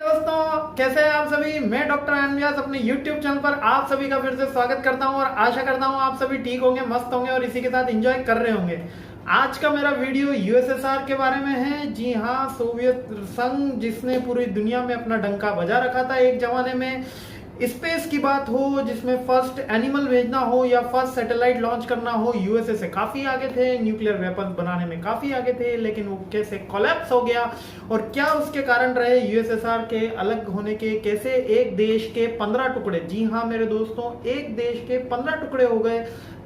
दोस्तों, कैसे हैं आप सभी। मैं डॉक्टर अनव्यास अपने YouTube चैनल पर आप सभी का फिर से स्वागत करता हूं और आशा करता हूं आप सभी ठीक होंगे, मस्त होंगे और इसी के साथ एंजॉय कर रहे होंगे। आज का मेरा वीडियो यूएसएसआर के बारे में है। जी हां, सोवियत संघ जिसने पूरी दुनिया में अपना डंका बजा रखा था एक जमाने में। स्पेस की बात हो, जिसमें फर्स्ट एनिमल भेजना हो या फर्स्ट सैटेलाइट लॉन्च करना हो, यूएसए से काफी आगे थे, न्यूक्लियर वेपन बनाने में काफी आगे थे, लेकिन वो कैसे कोलैप्स हो गया और क्या उसके कारण रहे यूएसएसआर के अलग होने के। कैसे एक देश के 15 टुकड़े, जी हाँ मेरे दोस्तों, एक देश के 15 टुकड़े हो गए,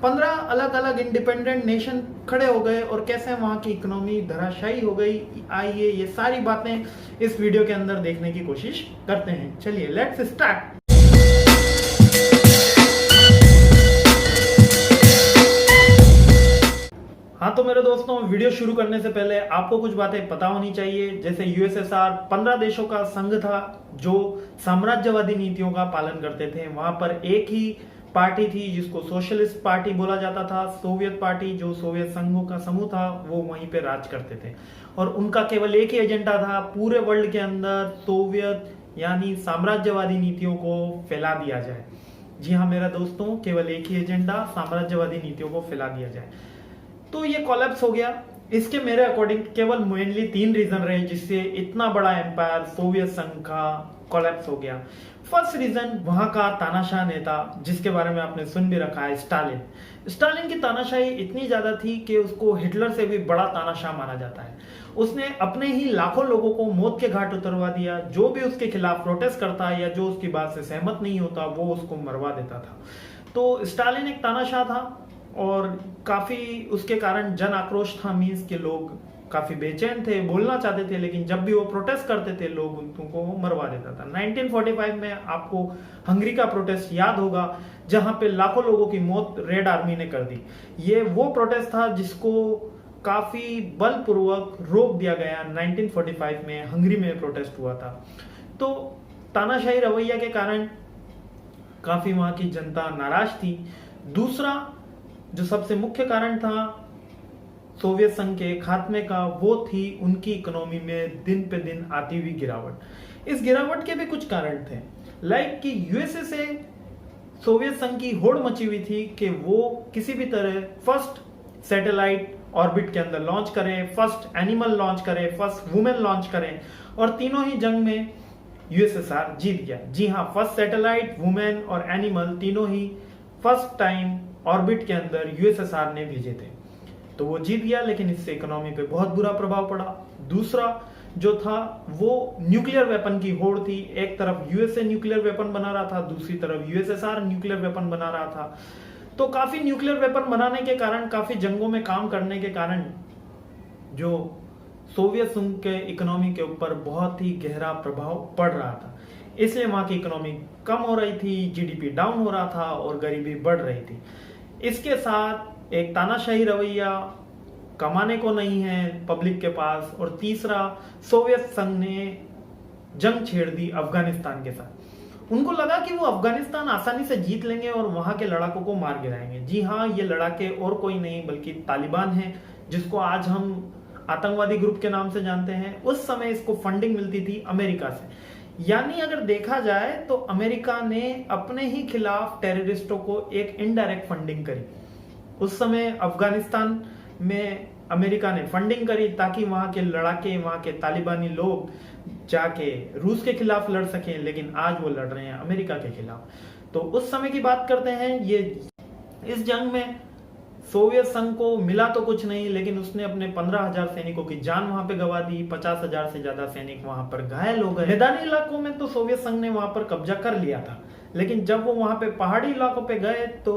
15 अलग अलग इंडिपेंडेंट नेशन खड़े हो गए और कैसे वहां की इकोनॉमी धराशायी हो गई। आइए ये सारी बातें इस वीडियो के अंदर देखने की कोशिश करते हैं। चलिए लेट्स स्टार्ट। हाँ तो मेरे दोस्तों, वीडियो शुरू करने से पहले आपको कुछ बातें पता होनी चाहिए। जैसे यूएसएसआर 15 देशों का संघ था जो साम्राज्यवादी नीतियों का पालन करते थे। वहां पर एक ही पार्टी थी जिसको सोशलिस्ट पार्टी बोला जाता था। सोवियत पार्टी, जो सोवियत संघों का समूह था, वो वहीं पे राज करते थे और उनका केवल एक ही एजेंडा था, पूरे वर्ल्ड के अंदर सोवियत यानी साम्राज्यवादी नीतियों को फैला दिया जाए। जी हाँ मेरा दोस्तों, केवल एक ही एजेंडा, साम्राज्यवादी नीतियों को फैला दिया जाए। तो ये कोलैप्स हो गया। इसके मेरे अकॉर्डिंग केवल मेनली 3 रीजन रहे जिससे इतना बड़ा एम्पायर सोवियत संघ का कोलैप्स हो गया। फर्स्ट रीजन, वहां का तानाशाह नेता जिसके बारे में आपने सुन भी रखा है, स्टालिन। स्टालिन की तानाशाही इतनी ज्यादा थी कि उसको हिटलर से भी बड़ा तानाशाह माना जाता है। उसने अपने ही लाखों लोगों को मौत के घाट उतरवा दिया। जो भी उसके खिलाफ प्रोटेस्ट करता या जो उसकी बात से सहमत नहीं होता, वो उसको मरवा देता था। तो स्टालिन एक तानाशाह था और काफी उसके कारण जन आक्रोश था। मीन्स के लोग काफी बेचैन थे, बोलना चाहते थे, लेकिन जब भी वो प्रोटेस्ट करते थे लोग उनको मरवा देता था। 1945 में आपको हंगरी का प्रोटेस्ट याद होगा, जहां पे लाखों लोगों की मौत रेड आर्मी ने कर दी। ये वो प्रोटेस्ट था जिसको काफी बलपूर्वक रोक दिया गया। 1945 में हंगरी में प्रोटेस्ट हुआ था। तो तानाशाही रवैया के कारण काफी वहां की जनता नाराज थी। दूसरा जो सबसे मुख्य कारण था सोवियत संघ के खात्मे का, वो थी उनकी इकोनॉमी में दिन पे दिन आती हुई गिरावट। इस गिरावट के भी कुछ कारण थे, लाइक कि यूएसए से सोवियत संघ की होड़ मची हुई थी कि वो किसी भी तरह फर्स्ट सैटेलाइट ऑर्बिट के अंदर लॉन्च करें, फर्स्ट एनिमल लॉन्च करें, फर्स्ट वुमेन लॉन्च करें, और तीनों ही जंग में यूएसएसआर जीत गया। जी हाँ, फर्स्ट सैटेलाइट, वुमेन और एनिमल तीनों ही फर्स्ट टाइम ऑर्बिट के अंदर यूएसएसआर ने भेजे थे। तो वो जीत गया, लेकिन इससे इकोनॉमी पे बहुत बुरा प्रभाव पड़ा। दूसरा जो था वो न्यूक्लियर वेपन की होड़ थी। एक तरफ यूएसए न्यूक्लियर वेपन बना रहा था, दूसरी तरफ यूएसएसआर न्यूक्लियर वेपन बना रहा था। तो काफी न्यूक्लियर वेपन बनाने के कारण, काफी जंगों में काम करने के कारण जो सोवियत संघ के इकोनॉमी के ऊपर बहुत ही गहरा प्रभाव पड़ रहा था। इसलिए वहां की इकोनॉमी कम हो रही थी, जीडीपी डाउन हो रहा था और गरीबी बढ़ रही थी। इसके साथ एक तानाशाही रवैया, कमाने को नहीं है पब्लिक के पास, और तीसरा सोवियत संघ ने जंग छेड़ दी अफगानिस्तान के साथ। उनको लगा कि वो अफगानिस्तान आसानी से जीत लेंगे और वहां के लड़ाकों को मार गिराएंगे। जी हाँ, ये लड़ाके और कोई नहीं बल्कि तालिबान है, जिसको आज हम आतंकवादी ग्रुप के नाम से जानते हैं। उस समय इसको फंडिंग मिलती थी अमेरिका से। यानी अगर देखा जाए तो अमेरिका ने अपने ही खिलाफ टेररिस्टों को एक इनडायरेक्ट फंडिंग करी। उस समय अफगानिस्तान में अमेरिका ने फंडिंग करी ताकि वहां के लड़ाके, वहां के तालिबानी लोग जाके रूस के खिलाफ लड़ सकें, लेकिन आज वो लड़ रहे हैं अमेरिका के खिलाफ। तो उस समय की बात करते हैं। ये इस जंग में सोवियत संघ को मिला तो कुछ नहीं, लेकिन उसने अपने 15,000 सैनिकों की जान वहां पे गंवा दी। 50,000 से ज्यादा सैनिक वहां पर घायल हो गए। मैदानी इलाकों में तो सोवियत संघ ने वहां पर कब्जा कर लिया था, लेकिन जब वो वहां पे पहाड़ी इलाकों पे गए तो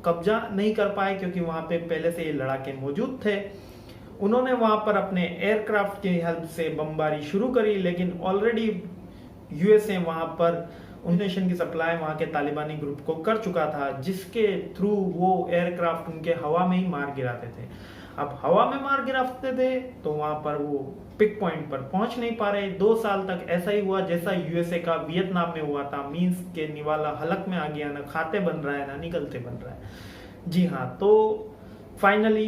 कब्जा नहीं कर पाए, क्योंकि वहां पे पहले से ये लड़ाके मौजूद थे। उन्होंने वहां पर अपने एयरक्राफ्ट की हेल्प से बमबारी शुरू करी, लेकिन ऑलरेडी यूएसए वहां पर नेशन की सप्लाई वहां के तालिबानी ग्रुप को कर चुका था, जिसके थ्रू वो एयरक्राफ्ट उनके हवा में ही मार गिराते थे। अब हवा में मार गिराते थे तो वहां पर वो पिक पॉइंट पर पहुंच नहीं पा रहे। 2 साल तक ऐसा ही हुआ जैसा यूएसए का वियतनाम में हुआ था। मीन्स के निवाला हलक में आ गया, ना खाते बन रहा है ना निकलते बन रहा है। जी हाँ, तो फाइनली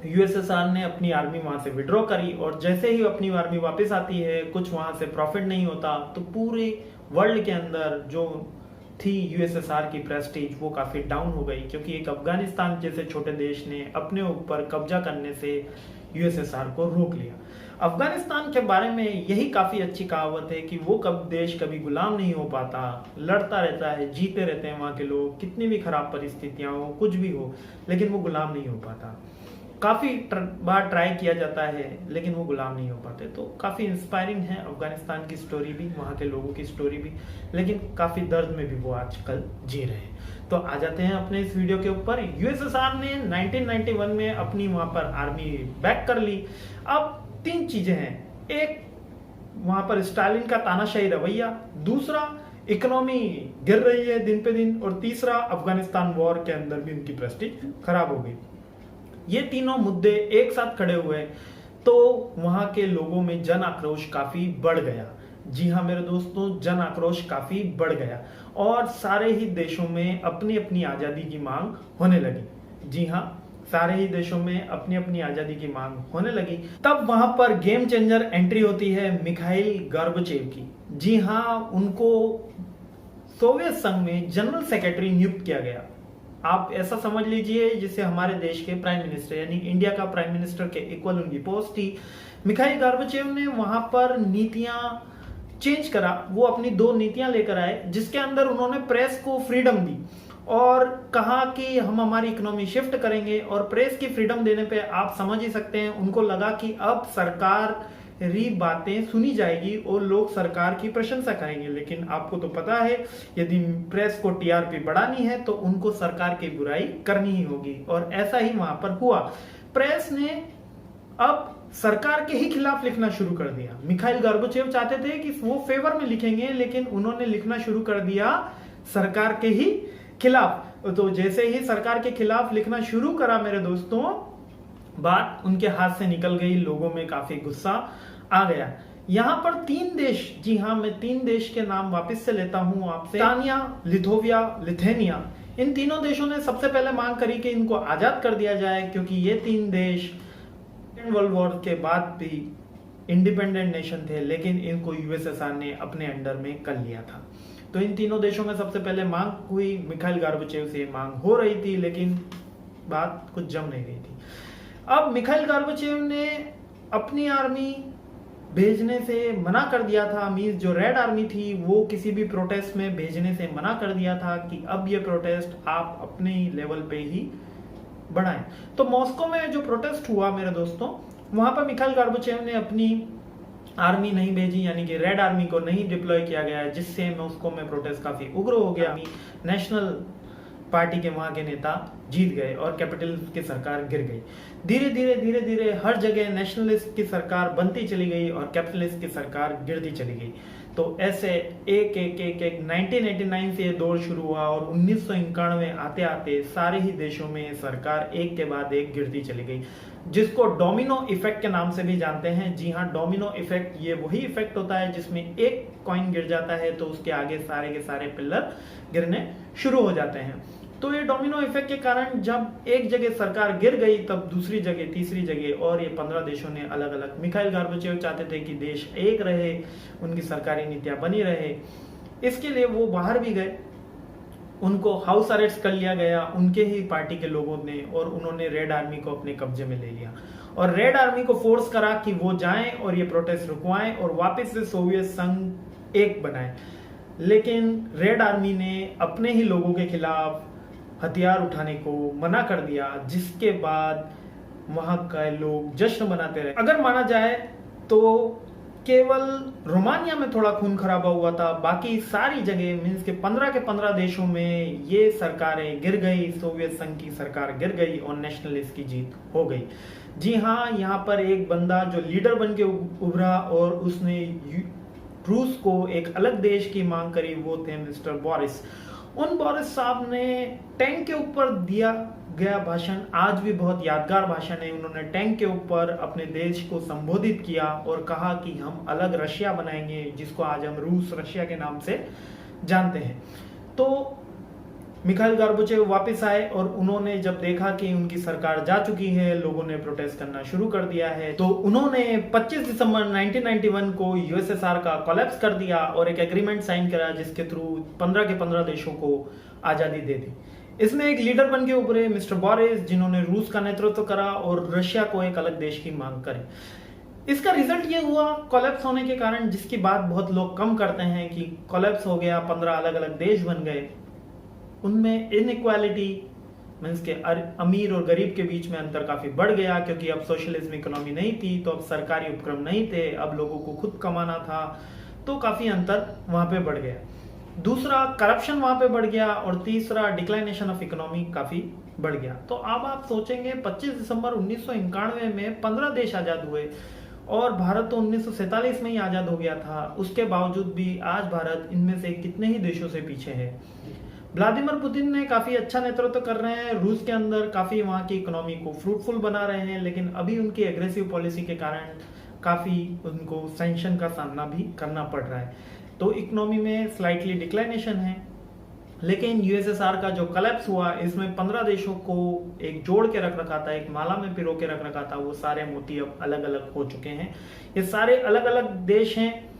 यूएसएसआर ने अपनी आर्मी वहां से विड्रॉ करी और जैसे ही अपनी आर्मी वापस आती है, कुछ वहां से प्रॉफिट नहीं होता, तो पूरे वर्ल्ड के अंदर जो थी यूएसएसआर की प्रेस्टीज वो काफी डाउन हो गई, क्योंकि एक अफगानिस्तान जैसे छोटे देश ने अपने ऊपर कब्जा करने से यूएसएसआर को रोक लिया। अफगानिस्तान के बारे में यही काफी अच्छी कहावत है कि वो देश कभी गुलाम नहीं हो पाता, लड़ता रहता है, जीते रहते हैं वहां के लोग, कितनी भी खराब परिस्थितियां हो, कुछ भी हो, लेकिन वो गुलाम नहीं हो पाता। काफी बार ट्राई किया जाता है लेकिन वो गुलाम नहीं हो पाते। तो काफी इंस्पायरिंग है अफगानिस्तान की स्टोरी भी, वहां के लोगों की स्टोरी भी, लेकिन काफी दर्द में भी वो आजकल जी रहे हैं। तो आ जाते हैं अपने इस वीडियो के ऊपर। यूएसएसआर ने 1991 में अपनी वहां पर आर्मी बैक कर ली। अब 3 चीजें हैं, एक वहां पर स्टालिन का तानाशाही रवैया, दूसरा इकोनॉमी गिर रही है दिन पे दिन, और तीसरा अफगानिस्तान वॉर के अंदर भी उनकी प्रेस्टीज खराब हो गई। ये तीनों मुद्दे एक साथ खड़े हुए तो वहां के लोगों में जन आक्रोश काफी बढ़ गया। जी हाँ मेरे दोस्तों, जन आक्रोश काफी बढ़ गया और सारे ही देशों में अपनी अपनी आजादी की मांग होने लगी। जी हाँ, सारे ही देशों में अपनी अपनी आजादी की मांग होने लगी। तब वहां पर गेम चेंजर एंट्री होती है मिखाइल गोर्बाचेव की। जी हाँ, उनको सोवियत संघ में जनरल सेक्रेटरी नियुक्त किया गया। आप ऐसा समझ लीजिए जिससे हमारे देश के प्राइम मिनिस्टर यानी इंडिया का प्राइम मिनिस्टर के इक्वल उनकी पोस्ट थी। मिखाइल गोर्बाचेव ने वहां पर नीतियां चेंज करा, वो अपनी 2 नीतियां लेकर आए जिसके अंदर उन्होंने प्रेस को फ्रीडम दी और कहा कि हम हमारी इकोनॉमी शिफ्ट करेंगे। और प्रेस की फ्रीडम देने पे आप समझ ही सकते हैं, उनको लगा कि अब सरकार री बातें सुनी जाएगी और लोग सरकार की प्रशंसा करेंगे। लेकिन आपको तो पता है, यदि प्रेस को टीआरपी बढ़ानी है तो उनको सरकार की बुराई करनी ही होगी, और ऐसा ही वहां पर हुआ। प्रेस ने अब सरकार के ही खिलाफ लिखना शुरू कर दिया। मिखाइल गोर्बाचेव चाहते थे कि वो फेवर में लिखेंगे, लेकिन उन्होंने लिखना शुरू कर दिया सरकार के ही खिलाफ। तो जैसे ही सरकार के खिलाफ लिखना शुरू करा मेरे दोस्तों, बात उनके हाथ से निकल गई, लोगों में काफी गुस्सा आ गया। यहां पर 3 देश, जी हां मैं 3 देश के नाम वापस से लेता हूं आपसे, एस्टोनिया, लिथुआनिया, लिथुआनिया। इन तीनों देशों ने सबसे पहले मांग करी कि इनको आजाद कर दिया जाए, क्योंकि ये 3 देश वर्ल्ड वॉर के बाद भी इंडिपेंडेंट नेशन थे, लेकिन इनको यूएसएसआर ने अपने अंडर में कर लिया था। तो इन तीनों देशों में सबसे पहले मांग हुई, मिखाइल गोर्बाचेव से मांग हो रही थी, लेकिन बात कुछ जम नहीं गई थी। अब मिखाइल गोर्बाचेव ने अपनी आर्मी भेजने से मना कर दिया था। मींस जो रेड आर्मी थी वो किसी भी प्रोटेस्ट में भेजने से मना कर दिया था कि अब ये प्रोटेस्ट आप अपने लेवल पे ही बढ़ाएं। तो मॉस्को में जो प्रोटेस्ट हुआ मेरे दोस्तों, वहां पर मिखाइल गोर्बाचेव ने अपनी आर्मी नहीं भेजी, यानी कि रेड आर्मी को नहीं डिप्लॉय किया गया, जिससे मॉस्को में प्रोटेस्ट काफी उग्र हो गया। नेशनल पार्टी के वहां के नेता जीत गए और कैपिटल की सरकार गिर गई। धीरे धीरे हर जगह नेशनलिस्ट की सरकार बनती चली गई और कैपिटलिस्ट की सरकार गिरती चली गई। तो ऐसे एक 1989 से ये दौर शुरू हुआ और 1991 आते आते सारे ही देशों में सरकार एक के बाद एक गिरती चली गई, जिसको डोमिनो इफेक्ट के नाम से भी जानते हैं। जी हाँ, डोमिनो इफेक्ट ये वही इफेक्ट होता है जिसमें एक कॉइन गिर जाता है तो उसके आगे सारे के सारे पिलर गिरने शुरू हो जाते हैं। तो ये डोमिनो इफेक्ट के कारण जब एक जगह सरकार गिर गई, तब दूसरी जगह, तीसरी जगह, और ये 15 देशों ने अलग अलग। मिखाइल गोर्बाचेव चाहते थे कि देश एक रहे, उनकी सरकारी नीतियां बनी रहे, इसके लिए वो बाहर भी गए, उनको हाउस अरेस्ट कर लिया गया उनके ही पार्टी के लोगों ने, और उन्होंने रेड आर्मी को अपने कब्जे में ले लिया और रेड आर्मी को फोर्स करा कि वो जाएं और ये प्रोटेस्ट रुकवाएं और वापस से सोवियत संघ एक बनाए। लेकिन रेड आर्मी ने अपने ही लोगों के खिलाफ हथियार उठाने को मना कर दिया, जिसके बाद वहां के लोग जश्न मनाते रहे। अगर माना जाए तो केवल रोमानिया में थोड़ा खून खराबा हुआ था, बाकी सारी जगह मींस के 15 देशों में ये सरकारें गिर गई, सोवियत संघ की सरकार गिर गई और नेशनलिस्ट की जीत हो गई। जी हाँ, यहाँ पर एक बंदा जो लीडर बन के उभरा और उसने रूस को एक अलग देश की मांग करी, वो थे मिस्टर बोरिस। उन बोरिस साहब ने टैंक के ऊपर दिया गया भाषण आज भी बहुत यादगार भाषण है। उन्होंने टैंक के ऊपर अपने देश को संबोधित किया और कहा कि हम अलग रशिया बनाएंगे, जिसको आज हम रूस रशिया के नाम से जानते हैं। तो मिखाइल गोर्बाचेव वापस आए और उन्होंने जब देखा कि उनकी सरकार जा चुकी है, लोगों ने प्रोटेस्ट करना शुरू कर दिया है, तो उन्होंने 25 दिसंबर 1991 को यूएसएसआर का कोलैप्स कर दिया और एक एग्रीमेंट साइन करा जिसके थ्रू 15 के 15 देशों को आजादी दे दी। इसमें एक लीडर बन के उभरे मिस्टर बोरिस, जिन्होंने रूस का नेतृत्व करा और रशिया को एक अलग देश की मांग करी। इसका रिजल्ट ये हुआ कोलैप्स होने के कारण, जिसकी बात बहुत लोग कम करते हैं कि कोलैप्स हो गया, 15 अलग अलग देश बन गए। उनमें इनइक्वालिटी मीन्स के अमीर और गरीब के बीच में अंतर काफी बढ़ गया, क्योंकि अब सोशलिज्म इकोनॉमी नहीं थी, तो अब सरकारी उपक्रम नहीं थे, अब लोगों को खुद कमाना था, तो काफी अंतर वहां पे बढ़ गया। दूसरा, करप्शन वहां पे बढ़ गया और तीसरा, डिक्लाइनेशन ऑफ इकोनॉमी काफी बढ़ गया। तो अब आप सोचेंगे 25 दिसंबर 1991 में 15 देश आजाद हुए और भारत तो 1947 में ही आजाद हो गया था, उसके बावजूद भी आज भारत इनमें से कितने ही देशों से पीछे है। व्लादिमीर पुतिन ने काफी अच्छा नेतृत्व कर रहे हैं, रूस के अंदर काफी वहां की इकोनॉमी को फ्रूटफुल बना रहे हैं, लेकिन अभी उनकी एग्रेसिव पॉलिसी के कारण काफी उनको सैंक्शन का सामना भी करना पड़ रहा है। तो इकोनॉमी में स्लाइटली डिक्लाइनेशन है। लेकिन यूएसएसआर का जो कोलैप्स हुआ, इसमें 15 देशों को एक जोड़ के रख रखा था, एक माला में पिरो के रख रखा था, वो सारे मोती अब अलग अलग हो चुके हैं। ये सारे अलग अलग देश हैं,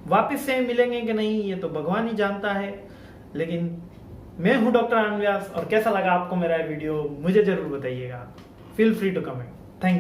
वापस से मिलेंगे कि नहीं ये तो भगवान ही जानता है। लेकिन मैं हूं डॉक्टर आनंद व्यास, और कैसा लगा आपको मेरा वीडियो मुझे जरूर बताइएगा। Feel free to comment.